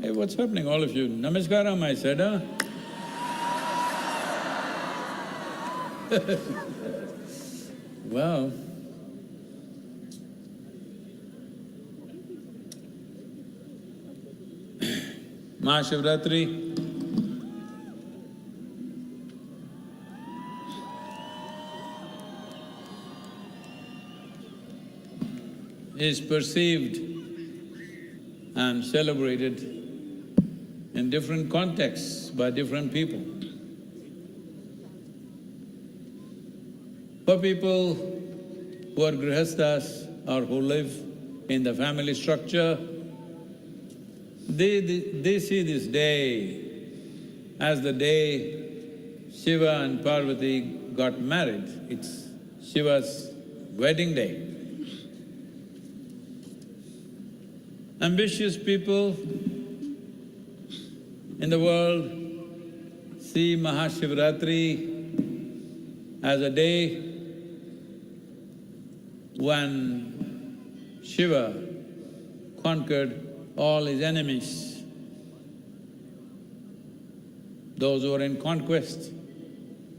Hey, what's happening, all of you? Namaskaram, I said, huh? Well, MahaShivRatri is perceived and celebrated in different contexts by different people. For people who are grihasthas or who live in the family structure, they see this day as the day Shiva and Parvati got married. It's Shiva's wedding day. Ambitious people in the world see MahaShivRatri as a day when Shiva conquered all his enemies. Those who are in conquest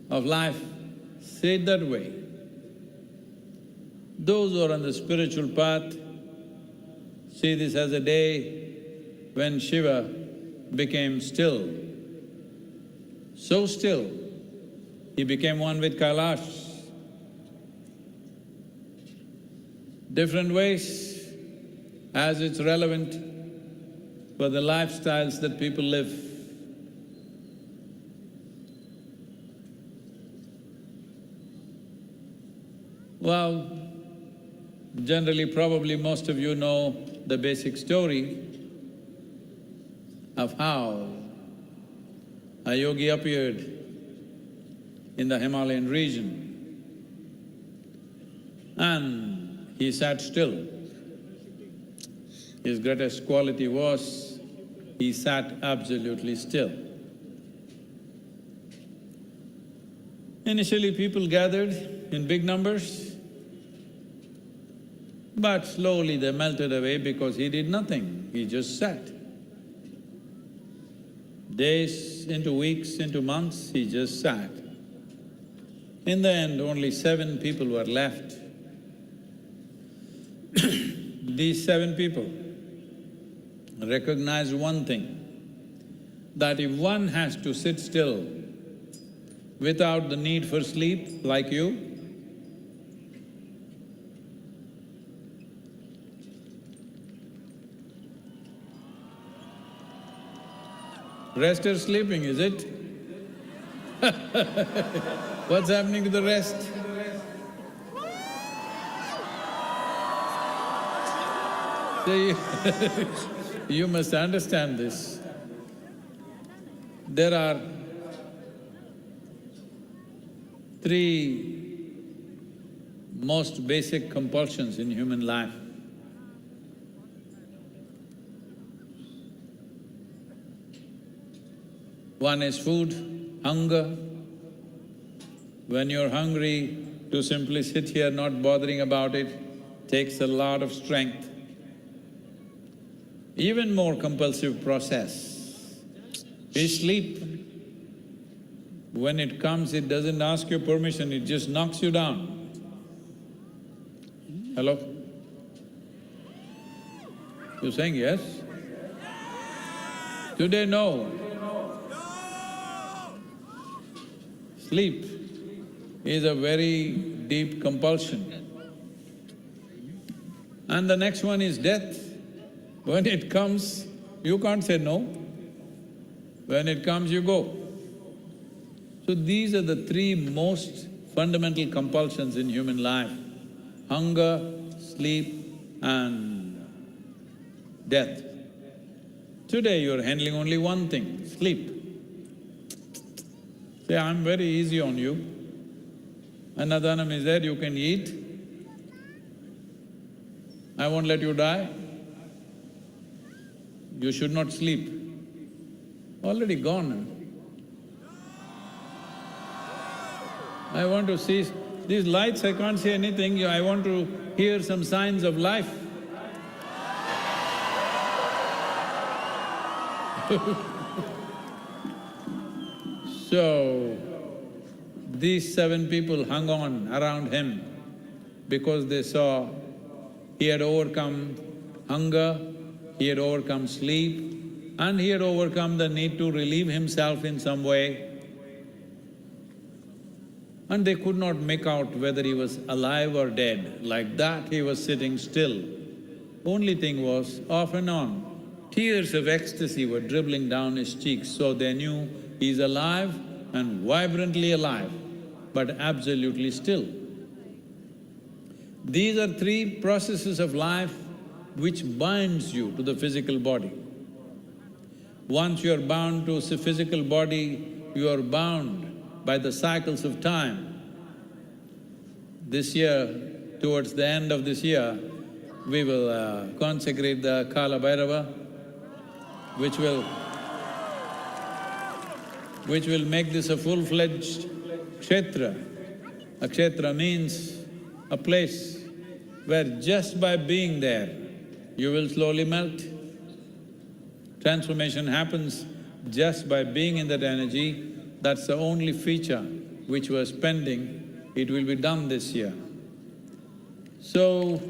of life see it that way. Those who are on the spiritual path see this as a day when Shiva became still, so still, he became one with Kailash. Different ways as it's relevant for the lifestyles that people live. Well, generally, probably most of you know the basic story of how a yogi appeared in the Himalayan region and he sat still. His greatest quality was he sat absolutely still. Initially, people gathered in big numbers, but slowly they melted away because he did nothing, he just sat. Days into weeks, into months, he just sat. In the end, only 7 people were left. These 7 people recognized one thing, that if one has to sit still without the need for sleep like you, rest or sleeping, is it? What's happening to the rest? See, you must understand this. There are 3 most basic compulsions in human life. One is food, hunger. When you're hungry, to simply sit here not bothering about it takes a lot of strength. Even more compulsive process is sleep. When it comes, it doesn't ask your permission, it just knocks you down. Hello? You're saying yes? Today, no. Sleep is a very deep compulsion. And the next one is death. When it comes, you can't say no. When it comes, you go. So these are the 3 most fundamental compulsions in human life: hunger, sleep and death. Today you're handling only one thing, sleep. Say, I'm very easy on you. Annadhanam is there, you can eat. I won't let you die. You should not sleep. Already gone. I want to see… these lights, I can't see anything, I want to hear some signs of life. So, these 7 people hung on around him because they saw he had overcome hunger, he had overcome sleep, and he had overcome the need to relieve himself in some way. And they could not make out whether he was alive or dead. Like that, he was sitting still. Only thing was, off and on, tears of ecstasy were dribbling down his cheeks, so they knew he's alive and vibrantly alive, but absolutely still. These are 3 processes of life which binds you to the physical body. Once you are bound to a physical body, you are bound by the cycles of time. This year, towards the end of this year, we will consecrate the Kala Bhairava, which will make this a full-fledged kshetra. A kshetra means a place where just by being there, you will slowly melt. Transformation happens just by being in that energy. That's the only feature which was pending. It will be done this year. So,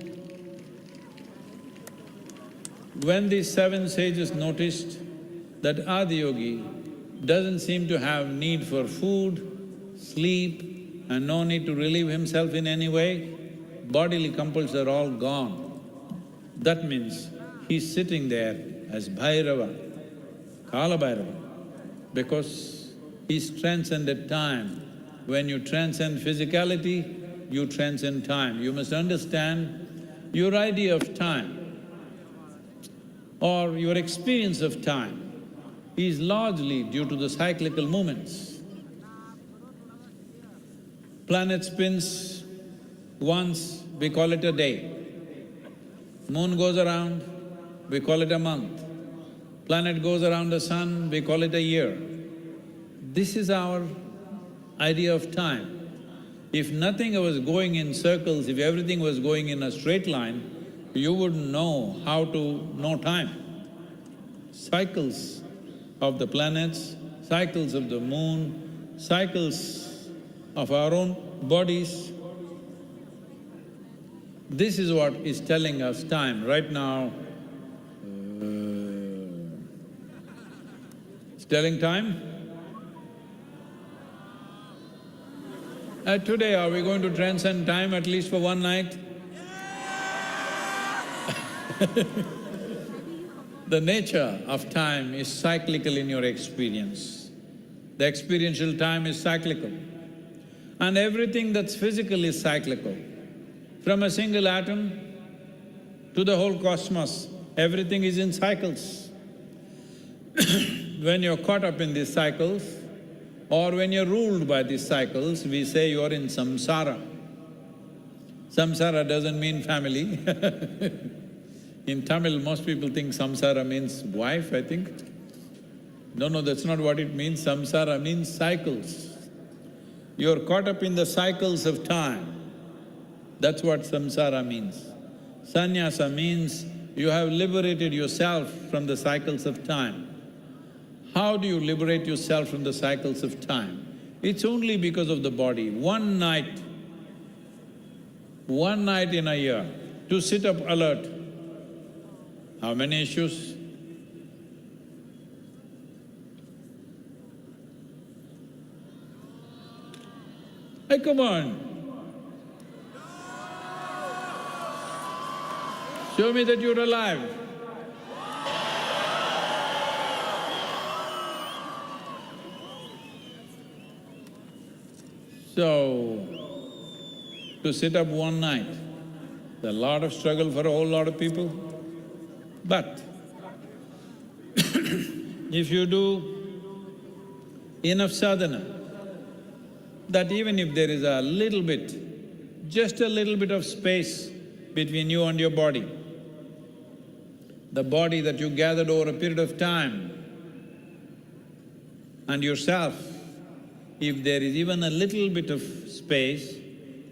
when these 7 sages noticed that Adiyogi doesn't seem to have need for food, sleep, and no need to relieve himself in any way, bodily compulsions are all gone. That means he's sitting there as Bhairava, Kala Bhairava, because he's transcended time. When you transcend physicality, you transcend time. You must understand your idea of time or your experience of time is largely due to the cyclical movements. Planet spins once, we call it a day. Moon goes around, we call it a month. Planet goes around the sun, we call it a year. This is our idea of time. If nothing was going in circles, if everything was going in a straight line, you wouldn't know how to know time. Cycles of the planets, cycles of the moon, cycles of our own bodies. This is what is telling us time. Right now, it's telling time. Today, are we going to transcend time at least for one night? The nature of time is cyclical in your experience. The experiential time is cyclical. And everything that's physical is cyclical. From a single atom to the whole cosmos, everything is in cycles. When you're caught up in these cycles, or when you're ruled by these cycles, we say you're in samsara. Samsara doesn't mean family. In Tamil, most people think samsara means wife, I think. No, that's not what it means. Samsara means cycles. You're caught up in the cycles of time. That's what samsara means. Sannyasa means you have liberated yourself from the cycles of time. How do you liberate yourself from the cycles of time? It's only because of the body. One night in a year, to sit up alert. How many issues? Hey, come on! Show me that you're alive. So, to sit up one night, there's a lot of struggle for a whole lot of people. But if you do enough sadhana, that even if there is a little bit, just a little bit of space between you and your body, the body that you gathered over a period of time, and yourself, if there is even a little bit of space,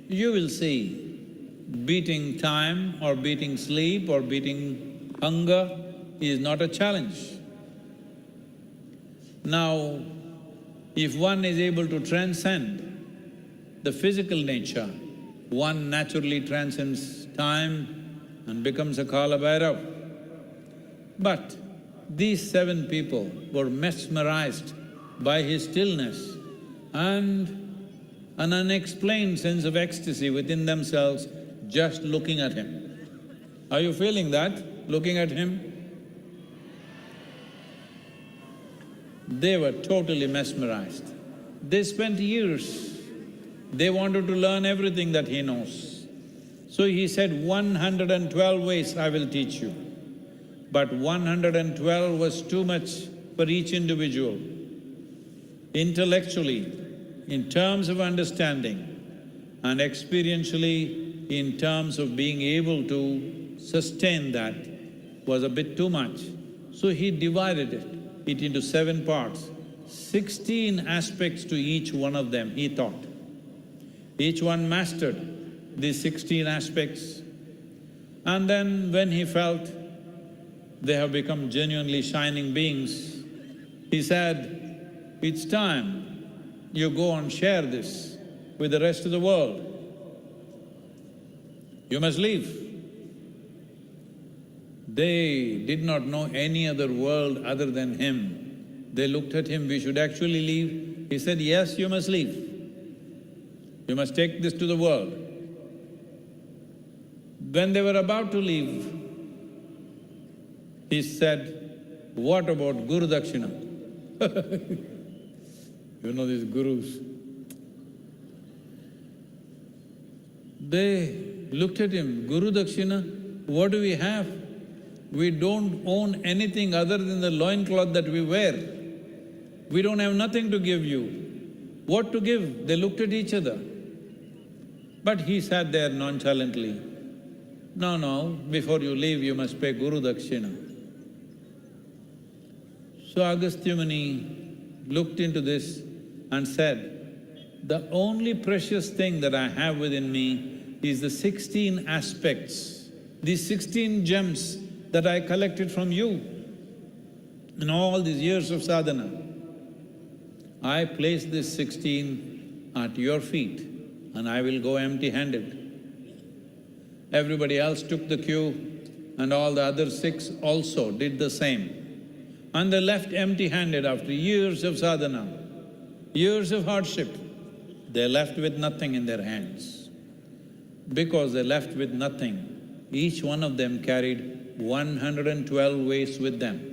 you will see beating time or beating sleep or beating hunger is not a challenge. Now, if one is able to transcend the physical nature, one naturally transcends time and becomes a Kala Bhairav. But these 7 people were mesmerized by his stillness and an unexplained sense of ecstasy within themselves just looking at him. Are you feeling that, looking at him? They were totally mesmerized. They spent years, they wanted to learn everything that he knows. So he said, 112 ways I will teach you. But 112 was too much for each individual. Intellectually, in terms of understanding, and experientially, in terms of being able to sustain that, was a bit too much. So he divided it into 7 parts, 16 aspects to each one of them, he taught. Each one mastered these 16 aspects. And then when he felt they have become genuinely shining beings, he said, it's time you go and share this with the rest of the world. You must leave. They did not know any other world other than him. They looked at him, we should actually leave. He said, yes, you must leave. You must take this to the world. When they were about to leave, he said, what about Guru Dakshina? You know these gurus. They looked at him, Guru Dakshina, what do we have? We don't own anything other than the loincloth that we wear. We don't have nothing to give you. What to give? They looked at each other. But he sat there nonchalantly. No, before you leave you must pay Guru Dakshina. So Agastya Muni looked into this and said, the only precious thing that I have within me is the 16 aspects, these 16 gems that I collected from you in all these years of sadhana. I place this 16 at your feet and I will go empty-handed. Everybody else took the cue and all the other 6 also did the same. And they left empty-handed after years of sadhana, years of hardship. They left with nothing in their hands. Because they left with nothing, each one of them carried 112 ways with them.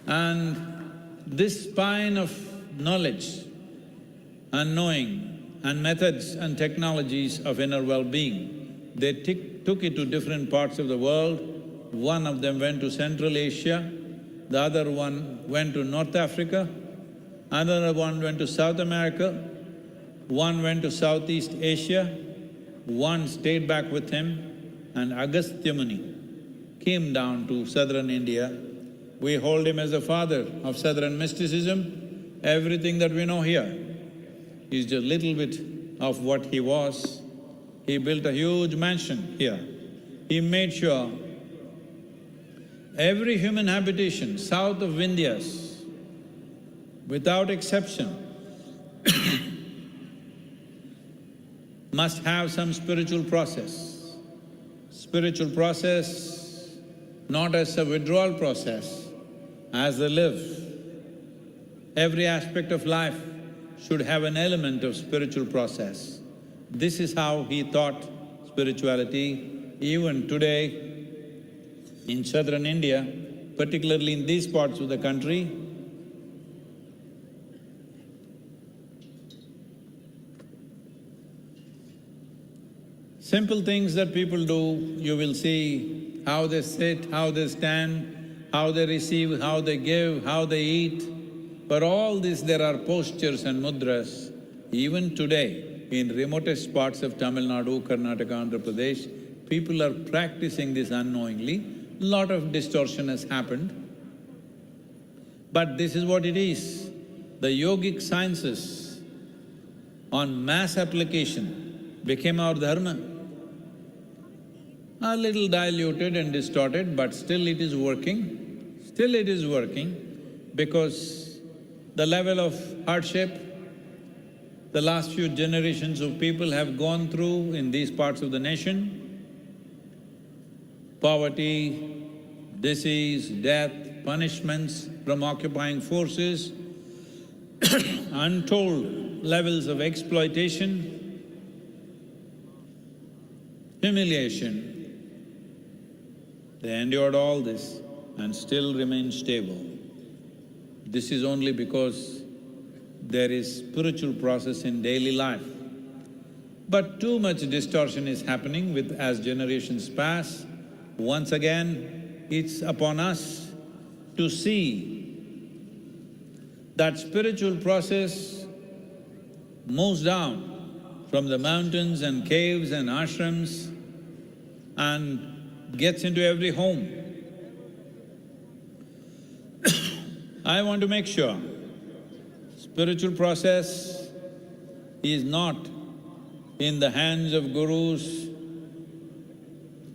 And this spine of knowledge and knowing and methods and technologies of inner well-being, they took it to different parts of the world. One of them went to Central Asia, the other one went to North Africa, another one went to South America, one went to Southeast Asia, one stayed back with him, and Agastya Muni came down to southern India. We hold him as the father of southern mysticism. Everything that we know here is just a little bit of what he was. He built a huge mansion here. He made sure every human habitation south of Vindhyas, without exception, must have some spiritual process. Spiritual process not as a withdrawal process, as they live. Every aspect of life should have an element of spiritual process. This is how he taught spirituality. Even today, in southern India, particularly in these parts of the country, simple things that people do, you will see how they sit, how they stand, how they receive, how they give, how they eat. For all this there are postures and mudras. Even today, in remotest parts of Tamil Nadu, Karnataka, Andhra Pradesh, people are practicing this unknowingly. Lot of distortion has happened. But this is what it is. The yogic sciences on mass application became our dharma. a little diluted and distorted, but still it is working. Still it is working because the level of hardship the last few generations of people have gone through in these parts of the nation, poverty, disease, death, punishments from occupying forces, untold levels of exploitation, humiliation. They endured all this and still remain stable. This is only because there is spiritual process in daily life. But too much distortion is happening as generations pass. Once again, it's upon us to see that spiritual process moves down from the mountains and caves and ashrams and gets into every home. I want to make sure spiritual process is not in the hands of gurus,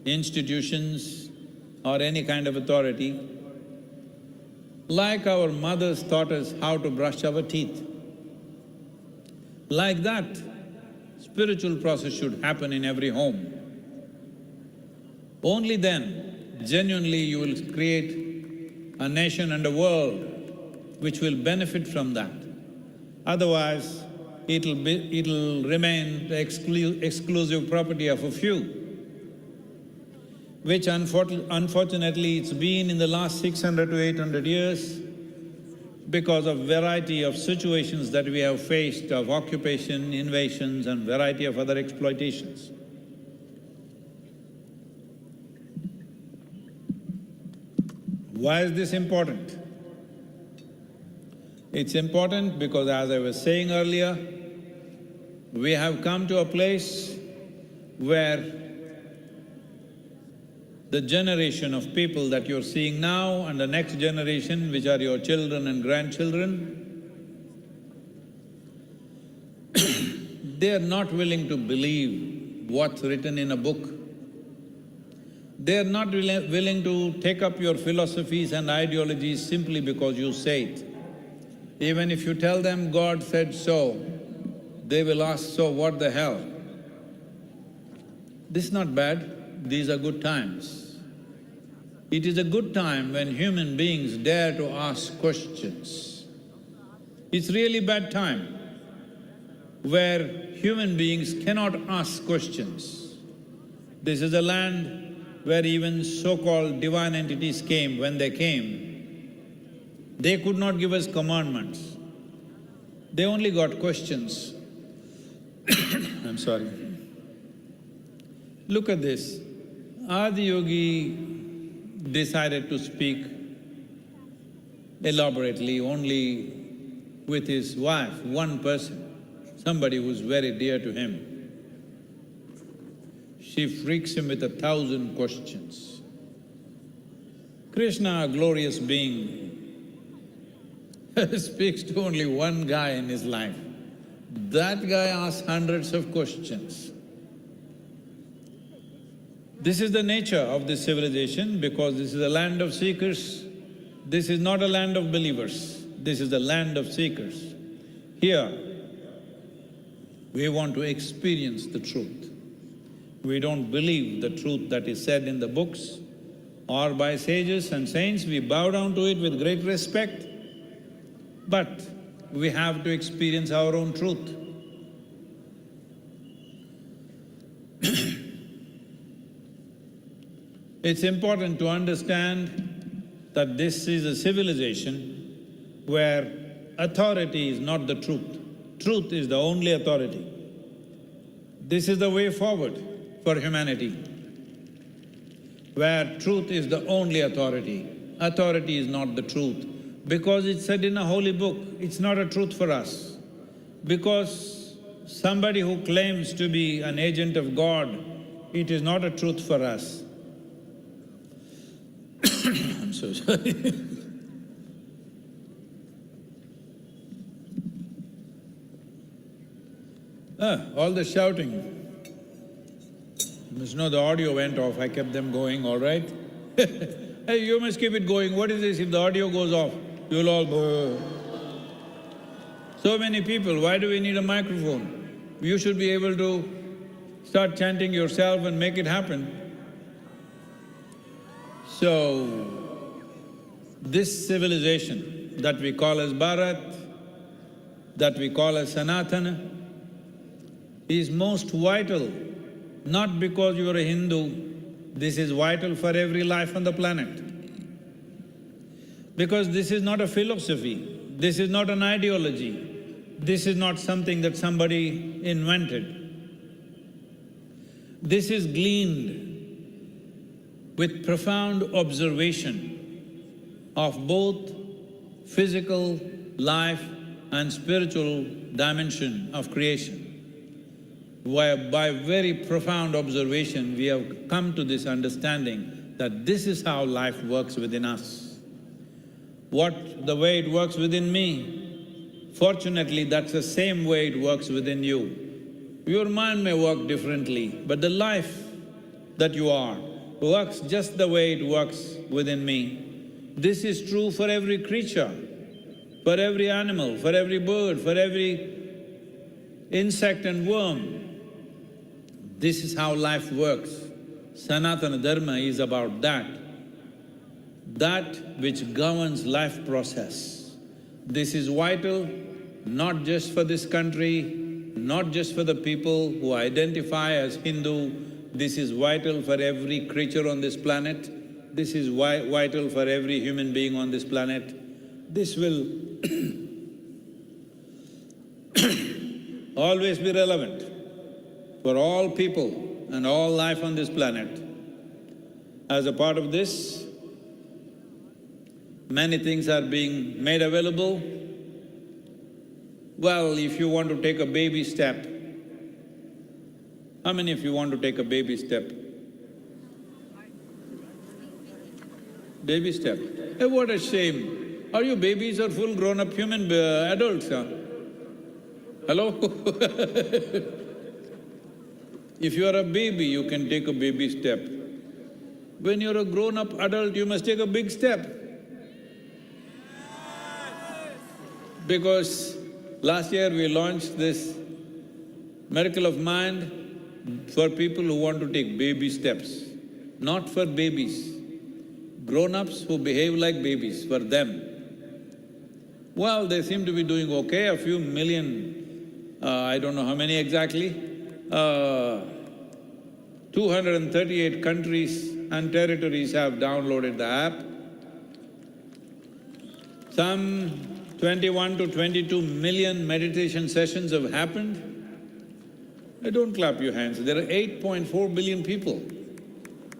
institutions or any kind of authority. Like our mothers taught us how to brush our teeth, like that, spiritual process should happen in every home. Only then, genuinely you will create a nation and a world which will benefit from that. Otherwise, it'll remain the exclusive property of a few, which unfortunately it's been in the last 600 to 800 years because of variety of situations that we have faced of occupation, invasions and variety of other exploitations. Why is this important? It's important because as I was saying earlier, we have come to a place where the generation of people that you're seeing now and the next generation, which are your children and grandchildren, they are not willing to believe what's written in a book. They are not willing to take up your philosophies and ideologies simply because you say it. Even if you tell them God said so, they will ask, so what the hell? This is not bad, these are good times. It is a good time when human beings dare to ask questions. It's really bad time where human beings cannot ask questions. This is a land where even so-called divine entities came. When they came, they could not give us commandments. They only got questions. I'm sorry. Look at this. Adiyogi decided to speak elaborately only with his wife, one person, somebody who's very dear to him. She freaks him with 1,000 questions. Krishna, a glorious being, speaks to only one guy in his life. That guy asks hundreds of questions. This is the nature of this civilization because this is a land of seekers. This is not a land of believers, this is a land of seekers. Here, we want to experience the truth. We don't believe the truth that is said in the books or by sages and saints. We bow down to it with great respect, but we have to experience our own truth. It's important to understand that this is a civilization where authority is not the truth. Truth is the only authority. This is the way forward for humanity, where truth is the only authority. Authority is not the truth. Because it's said in a holy book, it's not a truth for us. Because somebody who claims to be an agent of God, it is not a truth for us. I'm so sorry. All the shouting. must know the audio went off, I kept them going, all right? Hey, you must keep it going. What is this? If the audio goes off, you'll all go. So many people, why do we need a microphone? You should be able to start chanting yourself and make it happen. So, this civilization that we call as Bharat, that we call as Sanatana, is most vital, not because you are a Hindu, this is vital for every life on the planet. Because this is not a philosophy, this is not an ideology, this is not something that somebody invented. This is gleaned with profound observation of both physical life and spiritual dimension of creation. By very profound observation, we have come to this understanding that this is how life works within us. The way it works within me, fortunately that's the same way it works within you. Your mind may work differently, but the life that you are works just the way it works within me. This is true for every creature, for every animal, for every bird, for every insect and worm. This is how life works. Sanatana Dharma is about that which governs life process. This is vital not just for this country, not just for the people who identify as Hindu, this is vital for every creature on this planet, this is vital for every human being on this planet. This will always be relevant for all people and all life on this planet. As a part of this, many things are being made available. Well, if you want to take a baby step, how many of you want to take a baby step? Baby step. Hey, what a shame. Are you babies or full grown-up human adults, huh? Hello? If you are a baby, you can take a baby step. When you're a grown-up adult, you must take a big step. Because last year we launched this Miracle of Mind for people who want to take baby steps, not for babies. Grown-ups who behave like babies, for them. Well, they seem to be doing okay, a few million, I don't know how many exactly, 238 countries and territories have downloaded the app. Some 21 to 22 million meditation sessions have happened. Don't clap your hands, there are 8.4 billion people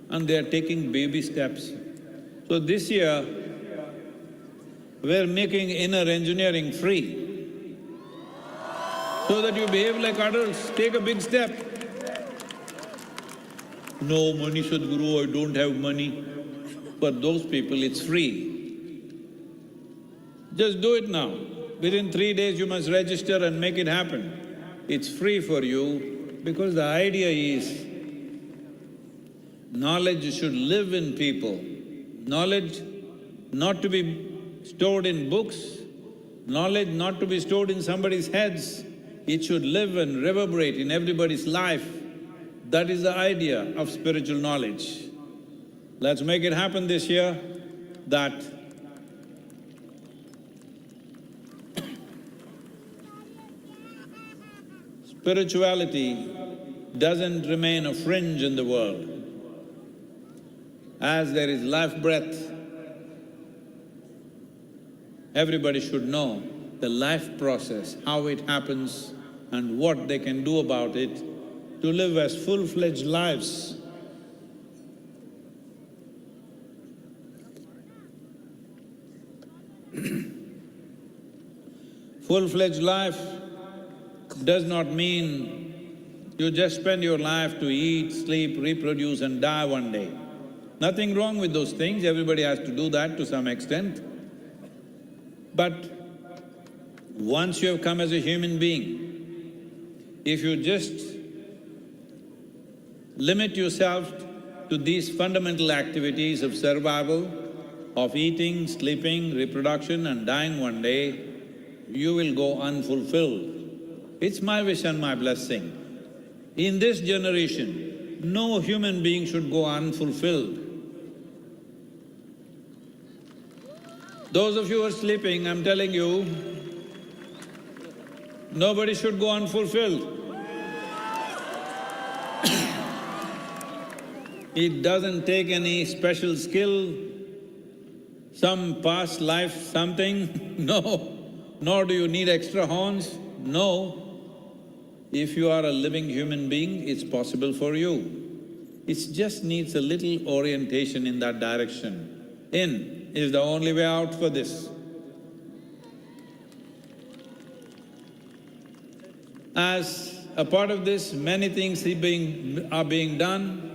and they are taking baby steps. So this year, we're making inner engineering free so that you behave like adults, take a big step. No money, Sadhguru, I don't have money. For those people, it's free. Just do it now. Within 3 days, you must register and make it happen. It's free for you because the idea is knowledge should live in people. Knowledge not to be stored in books, knowledge not to be stored in somebody's heads, it should live and reverberate in everybody's life. That is the idea of spiritual knowledge. Let's make it happen this year, that spirituality doesn't remain a fringe in the world. As there is life breath, everybody should know the life process, how it happens and what they can do about it to live as full-fledged lives. Full-fledged life does not mean you just spend your life to eat, sleep, reproduce and die one day. Nothing wrong with those things, everybody has to do that to some extent. But once you have come as a human being, if you just limit yourself to these fundamental activities of survival, of eating, sleeping, reproduction and dying one day, you will go unfulfilled. It's my wish and my blessing. In this generation, no human being should go unfulfilled. Those of you who are sleeping, I'm telling you, nobody should go unfulfilled. It doesn't take any special skill, some past life something, no. Nor do you need extra horns, no. If you are a living human being, it's possible for you. It just needs a little orientation in that direction. In is the only way out for this. As a part of this, many things are being done.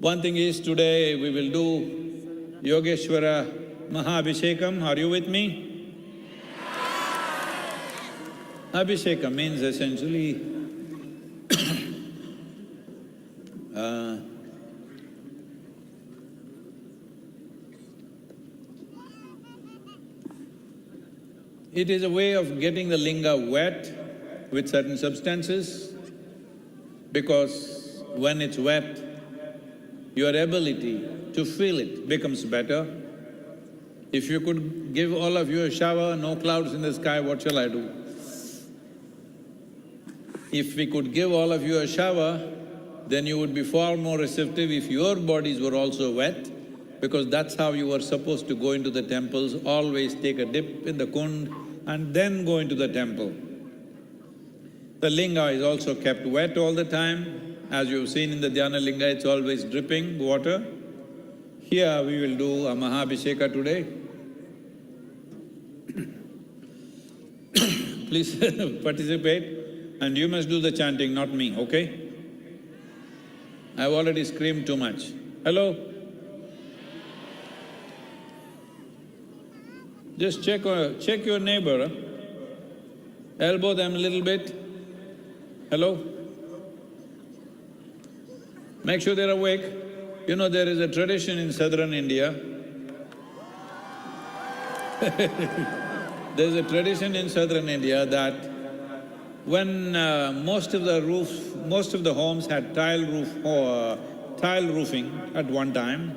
One thing is, today we will do Yogeshwara Mahabhishekam. Are you with me? Abhishekam means essentially it is a way of getting the linga wet with certain substances, because when it's wet, your ability to feel it becomes better. If you could give all of you a shower, no clouds in the sky, what shall I do? If we could give all of you a shower, then you would be far more receptive if your bodies were also wet, because that's how you were supposed to go into the temples, always take a dip in the kund and then go into the temple. The linga is also kept wet all the time. As you've seen in the Dhyana linga, it's always dripping water. Here we will do a Mahabhisheka today. Please participate. And you must do the chanting, not me, okay? I've already screamed too much. Hello? Just check your neighbor, elbow them a little bit. Hello? Make sure they're awake. You know, there is a tradition in southern India. There's a tradition in southern India that when most of the homes had tile roofing at one time,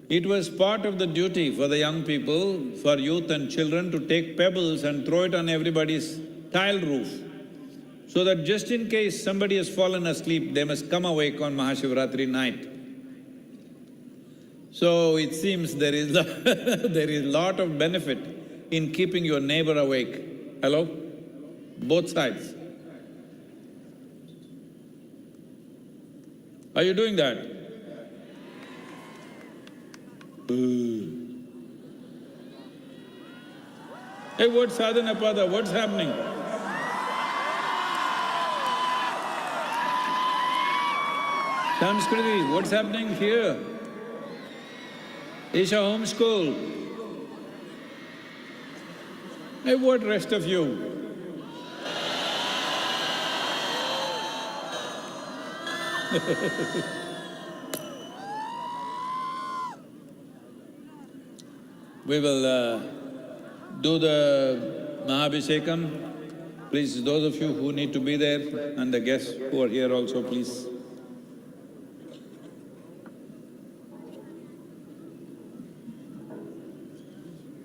it was part of the duty for the young people, for youth and children to take pebbles and throw it on everybody's tile roof, so that just in case somebody has fallen asleep, they must come awake on MahaShivRatri night. So it seems there is there is lot of benefit in keeping your neighbor awake. Hello? Both sides. Are you doing that? Hey, what's sadhana pada? What's happening? Samskriti, what's happening here? Isha homeschool. Hey, what rest of you? We will do the Mahabhishekam. Please, those of you who need to be there and the guests who are here also, please.